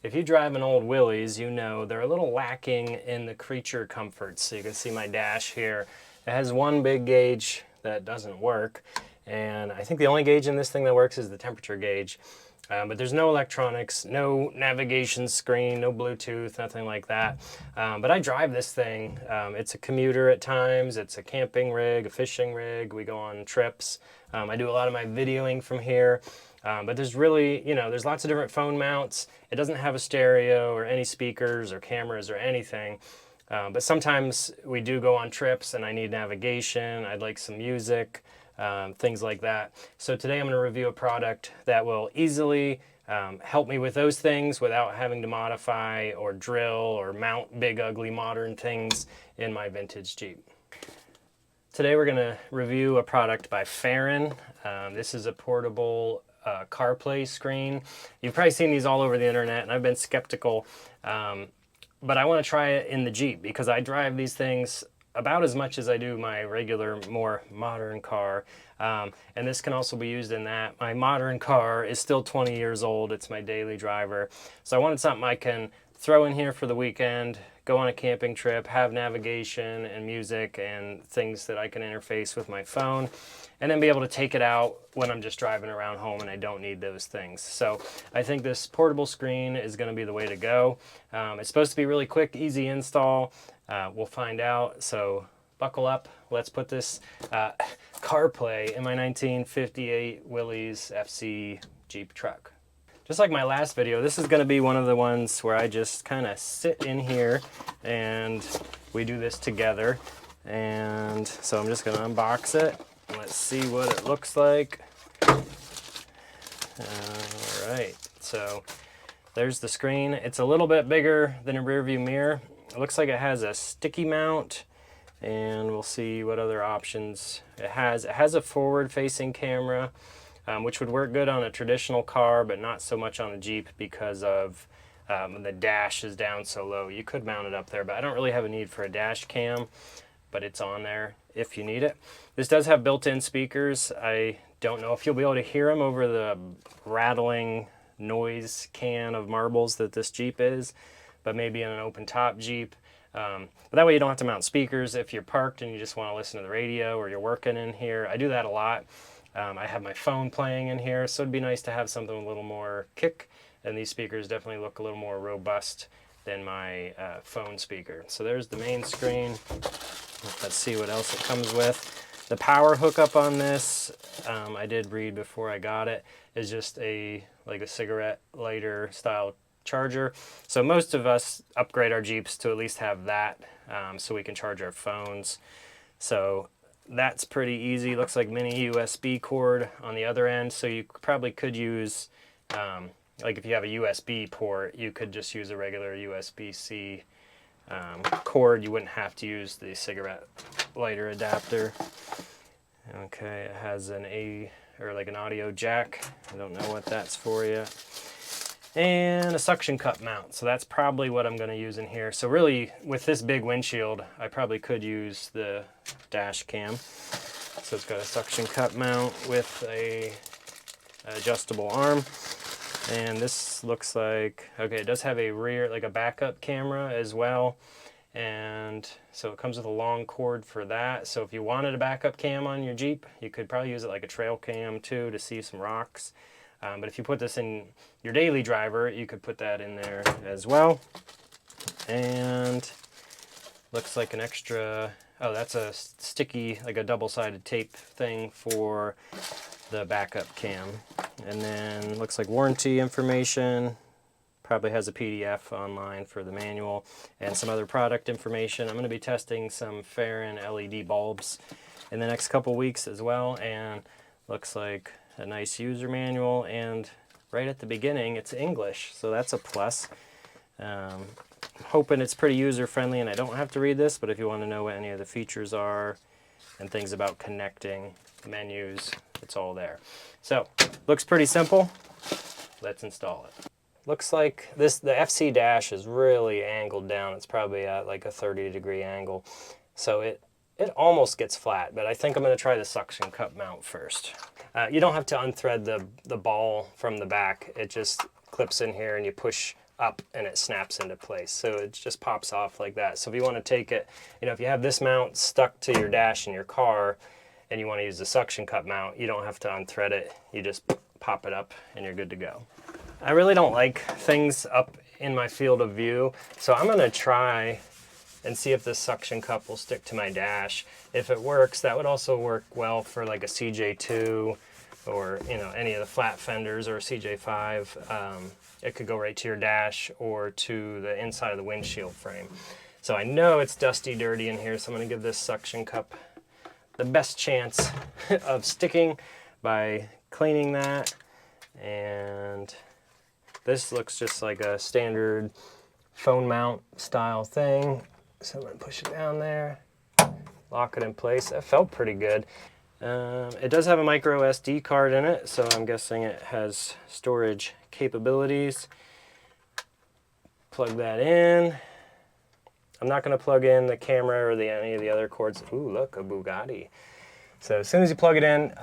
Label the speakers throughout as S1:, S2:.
S1: If you drive an old Willys, you know they're a little lacking in the creature comforts. So you can see my dash here. It has one big gauge that doesn't work. And I think the only gauge in this thing that works is the temperature gauge. But there's no electronics, no navigation screen, no Bluetooth, nothing like that. But I drive this thing. It's a commuter at times. It's a camping rig, a fishing rig. We go on trips. I do a lot of my videoing from here. But there's really, there's lots of different phone mounts. It doesn't have a stereo or any speakers or cameras or anything. But sometimes we do go on trips and I need navigation. I'd like some music. Things like that. So today I'm going to review a product that will easily help me with those things without having to modify or drill or mount big ugly modern things in my vintage Jeep. Today we're going to review a product by Fahren. This is a portable CarPlay screen. You've probably seen these all over the internet and I've been skeptical, but I want to try it in the Jeep because I drive these things about as much as I do my regular, more modern car. And this can also be used in that. My modern car is still 20 years old. It's my daily driver. So I wanted something I can throw in here for the weekend, go on a camping trip, have navigation and music and things that I can interface with my phone, and then be able to take it out when I'm just driving around home and I don't need those things. So I think this portable screen is going to be the way to go. It's supposed to be really quick, easy install. We'll find out, so buckle up. Let's put this CarPlay in my 1958 Willys FC Jeep truck. Just like my last video, this is going to be one of the ones where I just kind of sit in here and we do this together. And so I'm just going to unbox it. Let's see what it looks like. All right, so there's the screen. It's a little bit bigger than a rear view mirror. It looks like it has a sticky mount, and we'll see what other options it has. It has a forward-facing camera, which would work good on a traditional car, but not so much on a Jeep because of the dash is down so low. You could mount it up there, but I don't really have a need for a dash cam, but it's on there if you need it. This does have built-in speakers. I don't know if you'll be able to hear them over the rattling noise can of marbles that this Jeep is, but maybe in an open top Jeep. But that way you don't have to mount speakers if you're parked and you just want to listen to the radio or you're working in here. I do that a lot. I have my phone playing in here, so it'd be nice to have something with a little more kick, and these speakers definitely look a little more robust than my phone speaker. So there's the main screen. Let's see what else it comes with. The power hookup on this, I did read before I got it, is just like a cigarette lighter style charger. So most of us upgrade our Jeeps to at least have that, so we can charge our phones. So that's pretty easy. Looks like mini USB cord on the other end. So you probably could use, like if you have a USB port, you could just use a regular USB-C cord. You wouldn't have to use the cigarette lighter adapter. Okay, it has an an audio jack. I don't know what that's for yet. And a suction cup mount. So that's probably what I'm going to use in here. So really, with this big windshield, I probably could use the dash cam. So it's got a suction cup mount with an adjustable arm. And this looks like, okay, it does have a rear, like a backup camera as well. And so it comes with a long cord for that. So if you wanted a backup cam on your Jeep, you could probably use it like a trail cam too to see some rocks. But if you put this in your daily driver, you could put that in there as well. And looks like an extra, oh, that's a sticky, like a double-sided tape thing for the backup cam. And then looks like warranty information. Probably has a PDF online for the manual and some other product information. I'm going to be testing some Fahren LED bulbs in the next couple weeks as well. And looks like a nice user manual, and right at the beginning it's English, so that's a plus. Hoping it's pretty user friendly and I don't have to read this, but if you want to know what any of the features are and things about connecting menus, it's all there. So looks pretty simple. Let's install it. Looks like the FC dash is really angled down. It's probably at like a 30-degree angle, so it almost gets flat, but I think I'm going to try the suction cup mount first. You don't have to unthread the ball from the back. It just clips in here and you push up and it snaps into place. So it just pops off like that. So if you want to take it, you know, if you have this mount stuck to your dash in your car and you want to use the suction cup mount, you don't have to unthread it. You just pop it up and you're good to go. I really don't like things up in my field of view, so I'm going to try and see if this suction cup will stick to my dash. If it works, that would also work well for like a CJ2 or, you know, any of the flat fenders or a CJ5. It could go right to your dash or to the inside of the windshield frame. So I know it's dusty, dirty in here, so I'm going to give this suction cup the best chance of sticking by cleaning that. And this looks just like a standard phone mount style thing. So I'm going to push it down there, lock it in place. That felt pretty good. It does have a micro SD card in it, so I'm guessing it has storage capabilities. Plug that in. I'm not going to plug in the camera or any of the other cords. Ooh, look, a Bugatti. So as soon as you plug it in,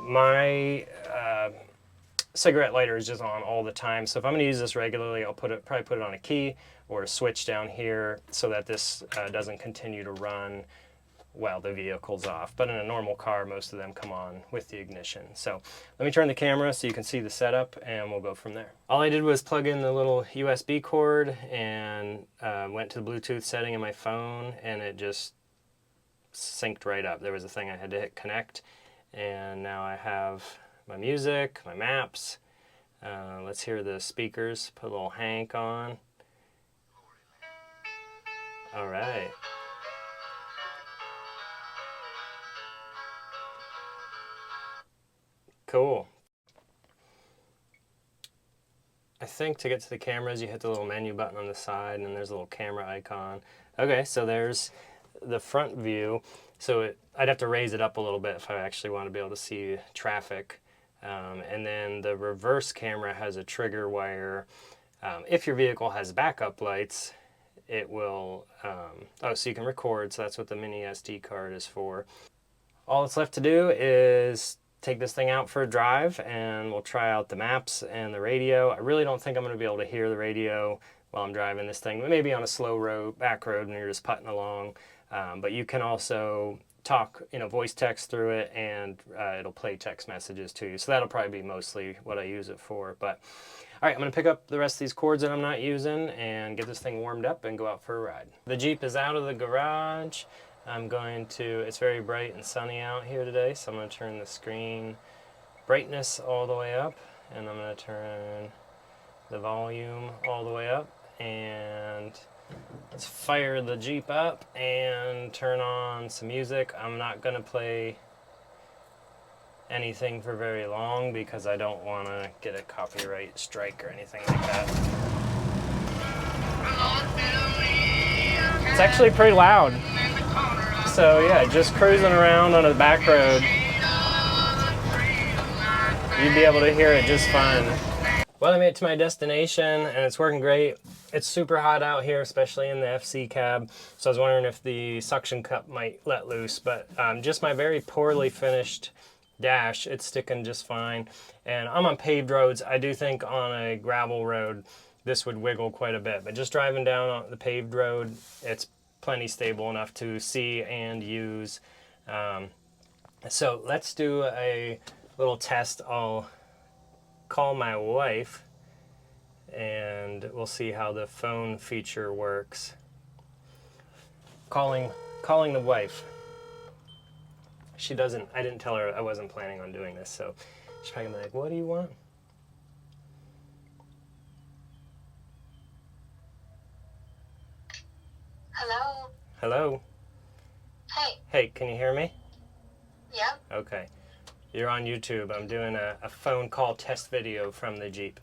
S1: my cigarette lighter is just on all the time. So if I'm going to use this regularly, I'll probably put it on a key or a switch down here so that this doesn't continue to run while the vehicle's off. But in a normal car, most of them come on with the ignition. So let me turn the camera so you can see the setup and we'll go from there. All I did was plug in the little USB cord and went to the Bluetooth setting in my phone, and it just synced right up. There was a thing I had to hit connect, and now I have my music, my maps. Let's hear the speakers. Put a little Hank on. All right. Cool. I think to get to the cameras, you hit the little menu button on the side, and there's a little camera icon. Okay, so there's the front view. So I'd have to raise it up a little bit if I actually want to be able to see traffic. And then the reverse camera has a trigger wire. If your vehicle has backup lights, it will, so you can record, so that's what the mini SD card is for. All that's left to do is take this thing out for a drive, and we'll try out the maps and the radio. I really don't think I'm going to be able to hear the radio while I'm driving this thing, but maybe on a slow road, back road when you're just putting along. But you can also talk, you know, voice text through it, and it'll play text messages to you. So that'll probably be mostly what I use it for. But all right, I'm going to pick up the rest of these cords that I'm not using and get this thing warmed up and go out for a ride. The Jeep is out of the garage. It's very bright and sunny out here today, so I'm going to turn the screen brightness all the way up, and I'm going to turn the volume all the way up, and let's fire the Jeep up and turn on some music. I'm not going to play anything for very long because I don't want to get a copyright strike or anything like that. It's actually pretty loud. So yeah, just cruising around on a back road, you'd be able to hear it just fine. Well, I made it to my destination and it's working great. It's super hot out here, especially in the FC cab. So I was wondering if the suction cup might let loose, but just my very poorly finished dash, it's sticking just fine. And I'm on paved roads. I do think on a gravel road, this would wiggle quite a bit, but just driving down on the paved road, it's plenty stable enough to see and use. So let's do a little test. I'll call my wife and we'll see how the phone feature works. Calling the wife. I didn't tell her I wasn't planning on doing this, so she's probably gonna be like, what do you want?
S2: Hello?
S1: Hello?
S2: Hey.
S1: Hey, can you hear me?
S2: Yeah?
S1: Okay. You're on YouTube. I'm doing a phone call test video from the Jeep.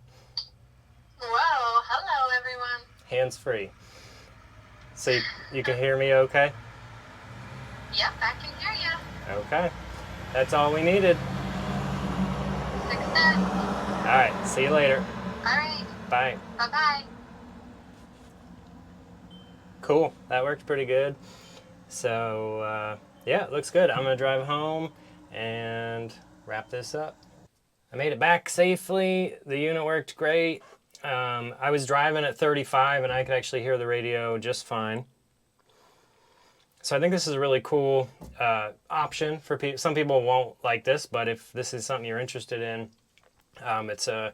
S2: Whoa, hello everyone.
S1: Hands free. So you can hear me okay?
S2: Yep, I can hear you.
S1: Okay. That's all we needed.
S2: Success.
S1: Alright, see you later.
S2: Alright.
S1: Bye.
S2: Bye-bye.
S1: Cool. That worked pretty good. So, yeah, it looks good. I'm going to drive home and wrap this up. I made it back safely. The unit worked great. I was driving at 35 and I could actually hear the radio just fine. So I think this is a really cool option for people. Some people won't like this, but if this is something you're interested in, it's a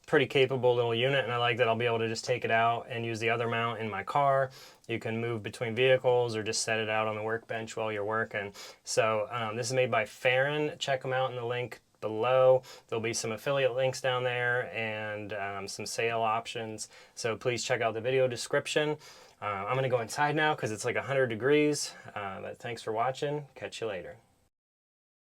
S1: pretty capable little unit, and I like that I'll be able to just take it out and use the other mount in my car. You can move between vehicles or just set it out on the workbench while you're working. So this is made by Fahren. Check them out in the link below. There'll be some affiliate links down there and some sale options. So please check out the video description. I'm going to go inside now because it's like 100 degrees. But thanks for watching. Catch you later.